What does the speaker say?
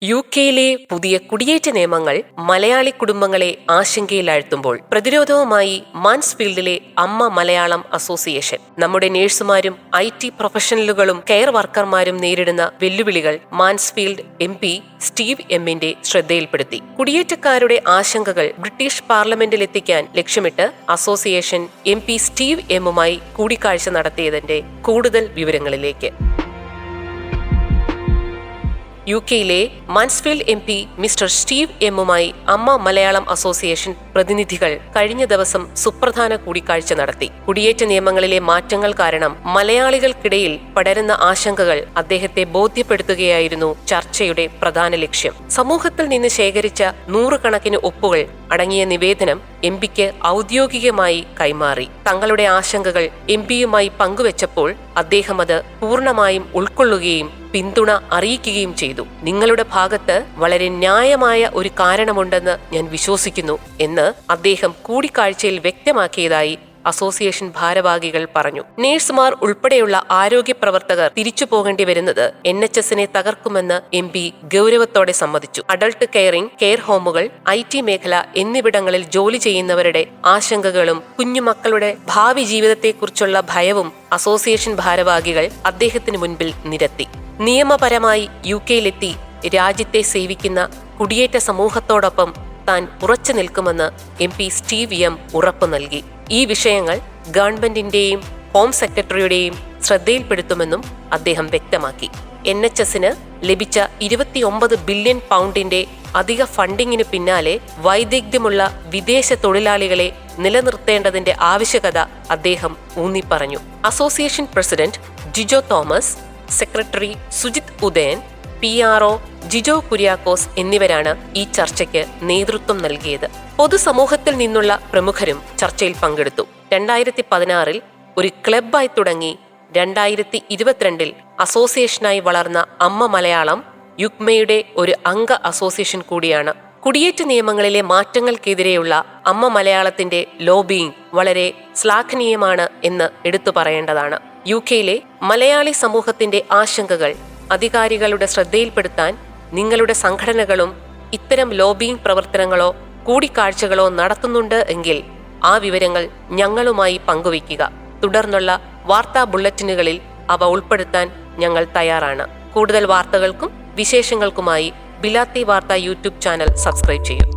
യുകെയിലെ പുതിയ കുടിയേറ്റ നിയമങ്ങൾ മലയാളി കുടുംബങ്ങളെ ആശങ്കയിലാഴ്ത്തുമ്പോൾ പ്രതിരോധവുമായി മാൻസ്ഫീൽഡിലെ അമ്മ മലയാളം അസോസിയേഷൻ നമ്മുടെ നഴ്സുമാരും IT പ്രൊഫഷണലുകളും കെയർ വർക്കർമാരും നേരിടുന്ന വെല്ലുവിളികൾ മാൻസ്ഫീൽഡ് MP സ്റ്റീവ് എമ്മിന്റെ ശ്രദ്ധയിൽപ്പെടുത്തി. കുടിയേറ്റക്കാരുടെ ആശങ്കകൾ ബ്രിട്ടീഷ് പാർലമെന്റിലെത്തിക്കാൻ ലക്ഷ്യമിട്ട് അസോസിയേഷൻ MP സ്റ്റീവ് എമ്മുമായി കൂടിക്കാഴ്ച നടത്തിയതിന്റെ കൂടുതൽ വിവരങ്ങളിലേക്ക്. യുകെയിലെ മാൻസ്ഫീൽഡ് MP മിസ്റ്റർ സ്റ്റീവ് എമ്മുമായി അമ്മ മലയാളം അസോസിയേഷൻ പ്രതിനിധികൾ കഴിഞ്ഞ ദിവസം സുപ്രധാന കൂടിക്കാഴ്ച നടത്തി. കുടിയേറ്റ നിയമങ്ങളിലെ മാറ്റങ്ങൾ കാരണം മലയാളികൾക്കിടയിൽ പടരുന്ന ആശങ്കകൾ അദ്ദേഹത്തെ ബോധ്യപ്പെടുത്തുകയായിരുന്നു ചർച്ചയുടെ പ്രധാന ലക്ഷ്യം. സമൂഹത്തിൽ നിന്ന് ശേഖരിച്ച നൂറുകണക്കിന് ഒപ്പുകൾ അടങ്ങിയ നിവേദനം MPക്ക് ഔദ്യോഗികമായി കൈമാറി. തങ്ങളുടെ ആശങ്കകൾ MPയുമായി പങ്കുവച്ചപ്പോൾ അദ്ദേഹം അത് പൂർണ്ണമായും ഉൾക്കൊള്ളുകയും പിന്തുണ അറിയിക്കുകയും ചെയ്തു. നിങ്ങളുടെ ഭാഗത്ത് വളരെ ന്യായമായ ഒരു കാരണമുണ്ടെന്ന് ഞാൻ വിശ്വസിക്കുന്നു എന്ന് അദ്ദേഹം കൂടിക്കാഴ്ചയിൽ വ്യക്തമാക്കിയതായി അസോസിയേഷൻ ഭാരവാഹികൾ പറഞ്ഞു. നഴ്സുമാർ ഉൾപ്പെടെയുള്ള ആരോഗ്യ പ്രവർത്തകർ തിരിച്ചു പോകേണ്ടി വരുന്നത് NHSനെ തകർക്കുമെന്ന് MP ഗൗരവത്തോടെ സമ്മതിച്ചു. അഡൾട്ട് കെയറിംഗ്, കെയർ ഹോമുകൾ, IT മേഖല എന്നിവിടങ്ങളിൽ ജോലി ചെയ്യുന്നവരുടെ ആശങ്കകളും കുഞ്ഞുമക്കളുടെ ഭാവി ജീവിതത്തെക്കുറിച്ചുള്ള ഭയവും അസോസിയേഷൻ ഭാരവാഹികൾ അദ്ദേഹത്തിന് മുൻപിൽ നിരത്തി. നിയമപരമായി യുകെയിലെത്തി രാജ്യത്തെ സേവിക്കുന്ന കുടിയേറ്റ സമൂഹത്തോടൊപ്പം താൻ ഉറച്ചു നിൽക്കുമെന്ന് MP സ്റ്റീവ് എം ഉറപ്പു നൽകി. ഈ വിഷയങ്ങൾ ഗവൺമെന്റിന്റെയും ഹോം സെക്രട്ടറിയുടെയും ശ്രദ്ധയിൽപ്പെടുത്തുമെന്നും അദ്ദേഹം വ്യക്തമാക്കി. NHSന് ലഭിച്ച 29 ബില്യൺ പൗണ്ടിന്റെ അധിക ഫണ്ടിങ്ങിനു പിന്നാലെ വൈദഗ്ധ്യമുള്ള വിദേശ തൊഴിലാളികളെ നിലനിർത്തേണ്ടതിന്റെ ആവശ്യകത അദ്ദേഹം ഊന്നിപ്പറഞ്ഞു. Association president Jijo Thomas, secretary Sujith Udayan, PRO Jijo Kuriakose എന്നിവരാണ് ഈ ചർച്ചയ്ക്ക് നേതൃത്വം നൽകിയത്. പൊതുസമൂഹത്തിൽ നിന്നുള്ള പ്രമുഖരും ചർച്ചയിൽ പങ്കെടുത്തു. 2016 ഒരു ക്ലബ്ബായി തുടങ്ങി 2022 അസോസിയേഷനായി വളർന്ന അമ്മ മലയാളം യുക്മയുടെ ഒരു അംഗ അസോസിയേഷൻ കൂടിയാണ്. കുടിയേറ്റ നിയമങ്ങളിലെ മാറ്റങ്ങൾക്കെതിരെയുള്ള അമ്മ മലയാളത്തിന്റെ ലോബിയിങ് വളരെ ശ്ലാഘനീയമാണ് എന്ന് എടുത്തു പറയേണ്ടതാണ്. യുകെയിലെ മലയാളി സമൂഹത്തിന്റെ ആശങ്കകൾ അധികാരികളുടെ ശ്രദ്ധയിൽപ്പെടുത്താൻ നിങ്ങളുടെ സംഘടനകളും ഇത്തരം ലോബിയിങ് പ്രവർത്തനങ്ങളോ കൂടിക്കാഴ്ചകളോ നടത്തുന്നുണ്ട് എങ്കിൽ ആ വിവരങ്ങൾ ഞങ്ങളുമായി പങ്കുവയ്ക്കുക. തുടർന്നുള്ള വാർത്താ ബുള്ളറ്റിനുകളിൽ അവ ഉൾപ്പെടുത്താൻ ഞങ്ങൾ തയ്യാറാണ്. കൂടുതൽ വാർത്തകൾക്കും വിശേഷങ്ങൾക്കുമായി ബിലാത്തി വാർത്ത യൂട്യൂബ് ചാനൽ സബ്സ്ക്രൈബ് ചെയ്യൂ.